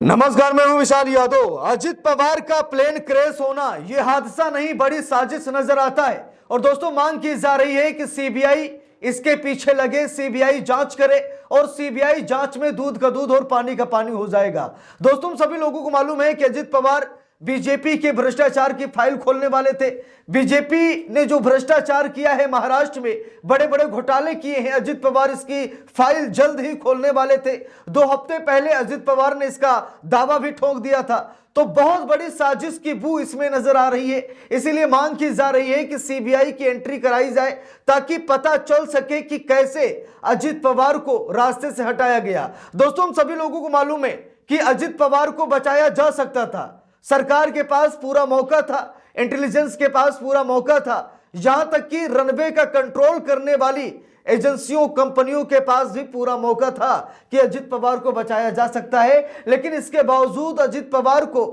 नमस्कार, मैं हूं विशाल यादव। अजित पवार का प्लेन क्रैश होना यह हादसा नहीं, बड़ी साजिश नजर आता है। और दोस्तों, मांग की जा रही है कि सीबीआई इसके पीछे लगे, सीबीआई जांच करे और सीबीआई जांच में दूध का दूध और पानी का पानी हो जाएगा। दोस्तों, हम सभी लोगों को मालूम है कि अजित पवार बीजेपी के भ्रष्टाचार की फाइल खोलने वाले थे। बीजेपी ने जो भ्रष्टाचार किया है, महाराष्ट्र में बड़े बड़े घोटाले किए हैं, अजित पवार इसकी फाइल जल्द ही खोलने वाले थे। 2 हफ्ते पहले अजित पवार ने इसका दावा भी ठोक दिया था। तो बहुत बड़ी साजिश की बू इसमें नजर आ रही है। इसीलिए मांग की जा रही है कि सीबीआई की एंट्री कराई जाए ताकि पता चल सके कि कैसे अजित पवार को रास्ते से हटाया गया। दोस्तों, हम सभी लोगों को मालूम है कि अजित पवार को बचाया जा सकता था। सरकार के पास पूरा मौका था, इंटेलिजेंस के पास पूरा मौका था, यहां तक कि रनवे का कंट्रोल करने वाली एजेंसियों, कंपनियों के पास भी पूरा मौका था कि अजित पवार को बचाया जा सकता है। लेकिन इसके बावजूद अजित पवार को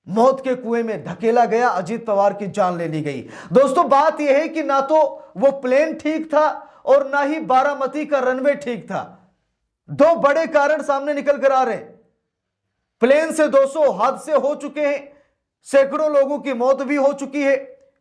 मौत के कुएं में धकेला गया, अजित पवार की जान ले ली गई। दोस्तों, बात यह है कि ना तो वो प्लेन ठीक था और ना ही बारामती का रनवे ठीक था। 2 बड़े कारण सामने निकल कर आ रहे हैं। प्लेन से 200 हादसे हो चुके हैं, सैकड़ों लोगों की मौत भी हो चुकी है।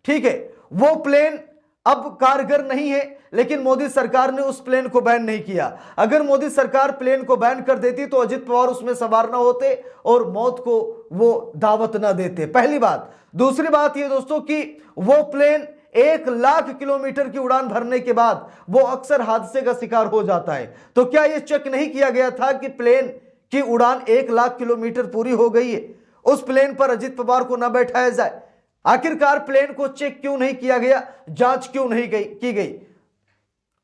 ठीक है, वो प्लेन अब कारगर नहीं है, लेकिन मोदी सरकार ने उस प्लेन को बैन नहीं किया। अगर मोदी सरकार प्लेन को बैन कर देती तो अजित पवार उसमें सवार ना होते और मौत को वो दावत ना देते, पहली बात। दूसरी बात ये दोस्तों कि वो प्लेन 1 लाख किलोमीटर की उड़ान भरने के बाद वो अक्सर हादसे का शिकार हो जाता है। तो क्या यह चेक नहीं किया गया था कि प्लेन की उड़ान 1 लाख किलोमीटर पूरी हो गई है, उस प्लेन पर अजित पवार को न बैठाया जाए? आखिरकार प्लेन को चेक क्यों नहीं किया गया, जांच क्यों नहीं की गई?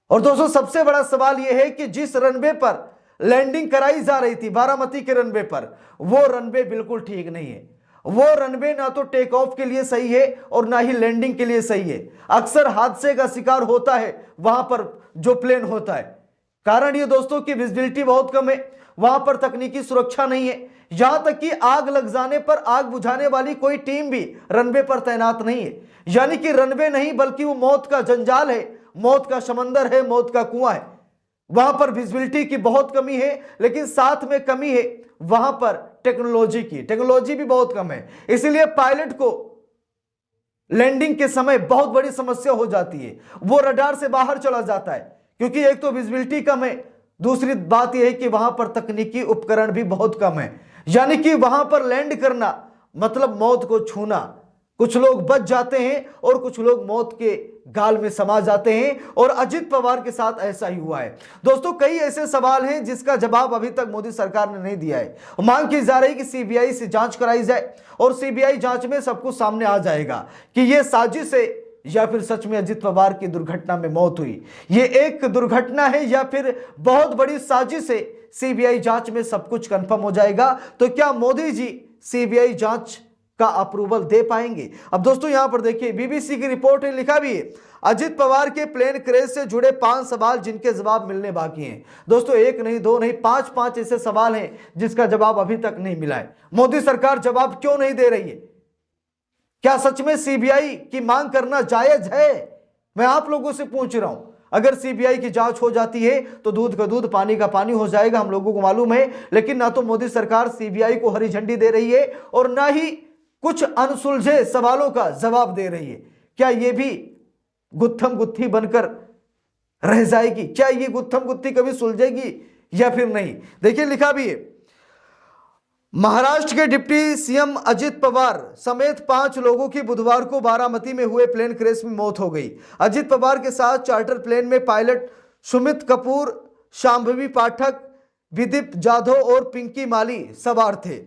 और दोस्तों, सबसे बड़ा सवाल यह है कि जिस रनवे पर लैंडिंग कराई जा रही थी, बारामती के रनवे पर, वो रनवे बिल्कुल ठीक नहीं है। वो रनवे ना तो टेक ऑफ के लिए सही है और ना ही लैंडिंग के लिए सही है। अक्सर हादसे का शिकार होता है वहां पर जो प्लेन होता है। कारण ये दोस्तों की विजिबिलिटी बहुत कम है, वहां पर तकनीकी सुरक्षा नहीं है, यहां तक कि आग लग जाने पर आग बुझाने वाली कोई टीम भी रनवे पर तैनात नहीं है। यानी कि रनवे नहीं बल्कि वो मौत का जंजाल है, मौत का समंदर है, मौत का कुआं है। वहां पर विजिबिलिटी की बहुत कमी है, लेकिन साथ में कमी है वहां पर टेक्नोलॉजी की, टेक्नोलॉजी भी बहुत कम है। इसीलिए पायलट को लैंडिंग के समय बहुत बड़ी समस्या हो जाती है, वो रडार से बाहर चला जाता है क्योंकि एक तो विजिबिलिटी कम है, दूसरी बात यह है कि वहां पर तकनीकी उपकरण भी बहुत कम है। यानी कि वहां पर लैंड करना मतलब मौत को छूना। कुछ लोग बच जाते हैं और कुछ लोग मौत के गाल में समा जाते हैं, और अजित पवार के साथ ऐसा ही हुआ है। दोस्तों, कई ऐसे सवाल हैं जिसका जवाब अभी तक मोदी सरकार ने नहीं दिया है। मांग की जा रही है कि सीबीआई से जांच कराई जाए और सीबीआई जांच में सब कुछ सामने आ जाएगा कि यह साजिश है या फिर सच में अजित पवार की दुर्घटना में मौत हुई। ये एक दुर्घटना है या फिर बहुत बड़ी साजिश है। सीबीआई जांच में सब कुछ कंफर्म हो जाएगा। तो क्या मोदी जी सीबीआई जांच का अप्रूवल दे पाएंगे? अब दोस्तों, यहां पर देखिए, बीबीसी की रिपोर्ट है, लिखा भी है अजित पवार के प्लेन क्रैश से जुड़े 5 सवाल जिनके जवाब मिलने बाकी हैं। दोस्तों, 1 नहीं, 2 नहीं, 5 ऐसे सवाल हैं जिसका जवाब अभी तक नहीं मिला है। मोदी सरकार जवाब क्यों नहीं दे रही है? क्या सच में सीबीआई की मांग करना जायज है? मैं आप लोगों से पूछ रहा हूं। अगर सीबीआई की जांच हो जाती है तो दूध का दूध, पानी का पानी हो जाएगा, हम लोगों को मालूम है। लेकिन ना तो मोदी सरकार सीबीआई को हरी झंडी दे रही है और ना ही कुछ अनसुलझे सवालों का जवाब दे रही है। क्या यह भी गुत्थम गुत्थी बनकर रह जाएगी? क्या यह गुत्थम गुत्थी कभी सुलझेगी या फिर नहीं? देखिए, लिखा भी है, महाराष्ट्र के डिप्टी सीएम अजित पवार समेत 5 लोगों की बुधवार को बारामती में हुए प्लेन क्रैश में मौत हो गई। अजित पवार के साथ चार्टर प्लेन में पायलट सुमित कपूर, शांभवी पाठक, विदीप जाधव और पिंकी माली सवार थे।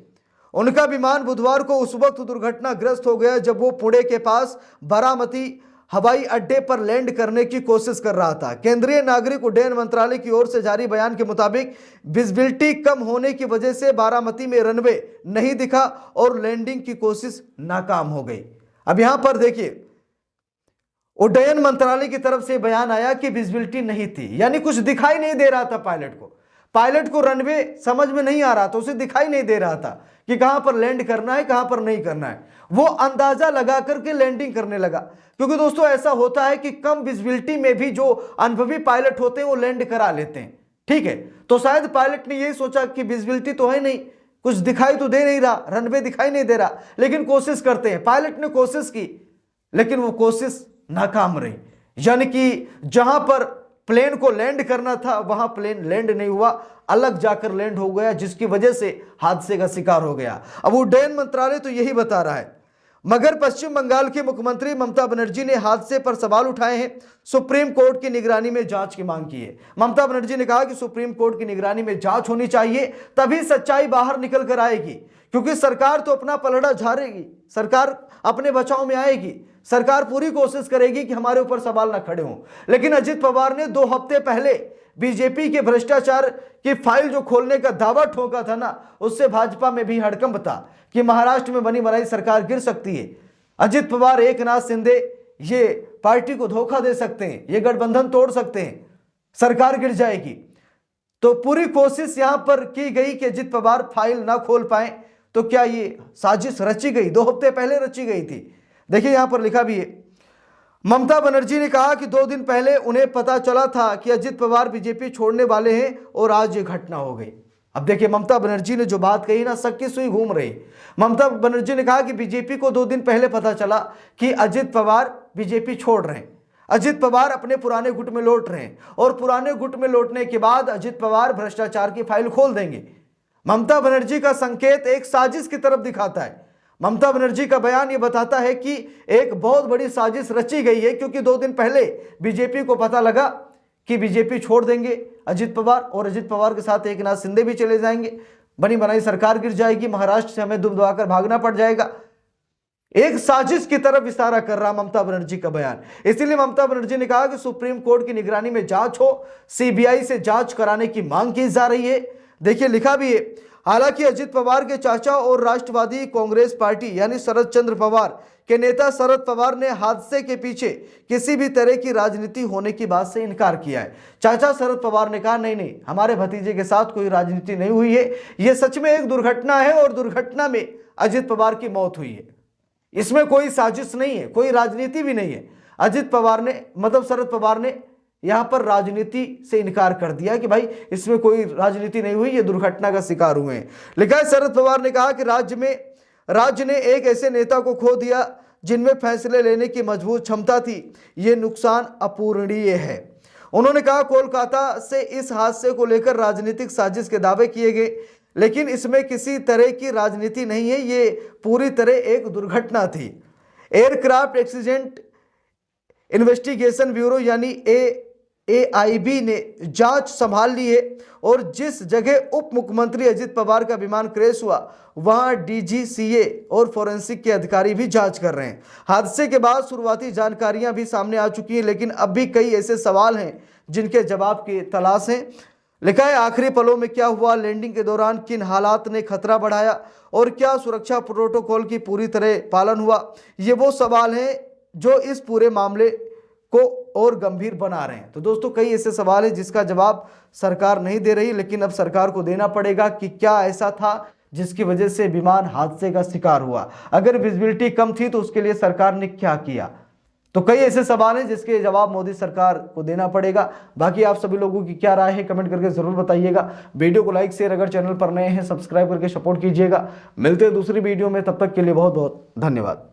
उनका विमान बुधवार को उस वक्त दुर्घटनाग्रस्त हो गया जब वो पुणे के पास बारामती हवाई अड्डे पर लैंड करने की कोशिश कर रहा था। केंद्रीय नागरिक उड्डयन मंत्रालय की ओर से जारी बयान के मुताबिक विजिबिलिटी कम होने की वजह से बारामती में रनवे नहीं दिखा और लैंडिंग की कोशिश नाकाम हो गई। अब यहां पर देखिए, उड्डयन मंत्रालय की तरफ से बयान आया कि विजिबिलिटी नहीं थी, यानी कुछ दिखाई नहीं दे रहा था पायलट को रनवे समझ में नहीं आ रहा था, उसे दिखाई नहीं दे रहा था कि कहां पर लैंड करना है, कहां पर नहीं करना है। वो अंदाजा लगा करके लैंडिंग करने लगा, क्योंकि दोस्तों ऐसा होता है कि कम विजिबिलिटी में भी जो अनुभवी पायलट होते हैं वो लैंड करा लेते हैं। ठीक है, तो शायद पायलट ने यही सोचा कि विजिबिलिटी तो है नहीं, कुछ दिखाई तो दे नहीं रहा, रनवे दिखाई नहीं दे रहा, लेकिन कोशिश करते हैं। पायलट ने कोशिश की लेकिन वो कोशिश नाकाम रही, यानी कि जहां पर प्लेन को लैंड करना था वहां प्लेन लैंड नहीं हुआ, अलग जाकर लैंड हो गया, जिसकी वजह से हादसे का शिकार हो गया। अब उड्डयन मंत्रालय तो यही बता रहा है, मगर पश्चिम बंगाल की मुख्यमंत्री ममता बनर्जी ने हादसे पर सवाल उठाए हैं, सुप्रीम कोर्ट की निगरानी में जांच की मांग की है। ममता बनर्जी ने कहा कि सुप्रीम कोर्ट की निगरानी में जांच होनी चाहिए, तभी सच्चाई बाहर निकल कर आएगी, क्योंकि सरकार तो अपना पलड़ा झाड़ेगी, सरकार अपने बचाव में आएगी, सरकार पूरी कोशिश करेगी कि हमारे ऊपर सवाल ना खड़े हों। लेकिन अजित पवार ने 2 हफ्ते पहले बीजेपी के भ्रष्टाचार की फाइल जो खोलने का दावा ठोका था ना, उससे भाजपा में भी हड़कंप था कि महाराष्ट्र में बनी बनाई सरकार गिर सकती है। अजित पवार, एकनाथ शिंदे ये पार्टी को धोखा दे सकते हैं, ये गठबंधन तोड़ सकते हैं, सरकार गिर जाएगी। तो पूरी कोशिश यहां पर की गई कि अजित पवार फाइल ना खोल पाए। तो क्या ये साजिश रची गई? 2 हफ्ते पहले रची गई थी। देखिए यहां पर लिखा भी है, ममता बनर्जी ने कहा कि 2 दिन पहले उन्हें पता चला था कि अजित पवार बीजेपी छोड़ने वाले हैं और आज ये घटना हो गई। अब देखिए ममता बनर्जी ने जो बात कही ना, शक की सुई घूम रही। ममता बनर्जी ने कहा कि बीजेपी को 2 दिन पहले पता चला कि अजित पवार बीजेपी छोड़ रहे हैं, अजित पवार अपने पुराने गुट में लौट रहे हैं, और पुराने गुट में लौटने के बाद अजित पवार भ्रष्टाचार की फाइल खोल देंगे। ममता बनर्जी का संकेत एक साजिश की तरफ दिखाता है। ममता बनर्जी का बयान ये बताता है कि एक बहुत बड़ी साजिश रची गई है, क्योंकि 2 दिन पहले बीजेपी को पता लगा कि बीजेपी छोड़ देंगे अजित पवार, और अजित पवार के साथ एकनाथ शिंदे भी चले जाएंगे, बनी बनाई सरकार गिर जाएगी, महाराष्ट्र से हमें दुम दबाकर भागना पड़ जाएगा। एक साजिश की तरफ इशारा कर रहा ममता बनर्जी का बयान। इसीलिए ममता बनर्जी ने कहा कि सुप्रीम कोर्ट की निगरानी में जांच हो, सीबीआई से जांच कराने की मांग की जा रही है। देखिए लिखा भी है, हालांकि अजित पवार के चाचा और राष्ट्रवादी कांग्रेस पार्टी यानी शरद चंद्र पवार के नेता शरद पवार ने हादसे के पीछे किसी भी तरह की राजनीति होने की बात से इनकार किया है। चाचा शरद पवार ने कहा नहीं, हमारे भतीजे के साथ कोई राजनीति नहीं हुई है, यह सच में एक दुर्घटना है और दुर्घटना में अजित पवार की मौत हुई है, इसमें कोई साजिश नहीं है, कोई राजनीति भी नहीं है। अजित पवार ने मतलब शरद पवार ने यहां पर राजनीति से इनकार कर दिया कि भाई इसमें कोई राजनीति नहीं हुई, ये दुर्घटना का शिकार हुए हैं। लिखा है, शरद पवार ने कहा कि राज्य ने एक ऐसे नेता को खो दिया जिनमें फैसले लेने की मजबूत क्षमता थी, ये नुकसान अपूरणीय है। उन्होंने कहा कोलकाता से इस हादसे को लेकर राजनीतिक साजिश के दावे किए गए, लेकिन इसमें किसी तरह की राजनीति नहीं है, ये पूरी तरह एक दुर्घटना थी। एयरक्राफ्ट एक्सीडेंट इन्वेस्टिगेशन ब्यूरो यानी AIB ने जांच संभाल ली है, और जिस जगह उप मुख्यमंत्री अजित पवार का विमान क्रैश हुआ वहां DGCA और फोरेंसिक के अधिकारी भी जांच कर रहे हैं। हादसे के बाद शुरुआती जानकारियां भी सामने आ चुकी हैं, लेकिन अब भी कई ऐसे सवाल हैं जिनके जवाब की तलाश है। लिखा है, आखिरी पलों में क्या हुआ, लैंडिंग के दौरान किन हालात ने खतरा बढ़ाया, और क्या सुरक्षा प्रोटोकॉल की पूरी तरह पालन हुआ, ये वो सवाल हैं जो इस पूरे मामले को और गंभीर बना रहे हैं। तो दोस्तों कई ऐसे सवाल हैं जिसका जवाब सरकार नहीं दे रही, लेकिन अब सरकार को देना पड़ेगा कि क्या ऐसा था जिसकी वजह से विमान हादसे का शिकार हुआ। अगर विजिबिलिटी कम थी तो उसके लिए सरकार ने क्या किया। तो कई ऐसे सवाल हैं जिसके जवाब मोदी सरकार को देना पड़ेगा। बाकी आप सभी लोगों की क्या राय है कमेंट करके जरूर बताइएगा। वीडियो को लाइक शेयर, अगर चैनल पर नए हैं सब्सक्राइब करके सपोर्ट कीजिएगा। मिलते हैं दूसरी वीडियो में, तब तक के लिए बहुत बहुत धन्यवाद।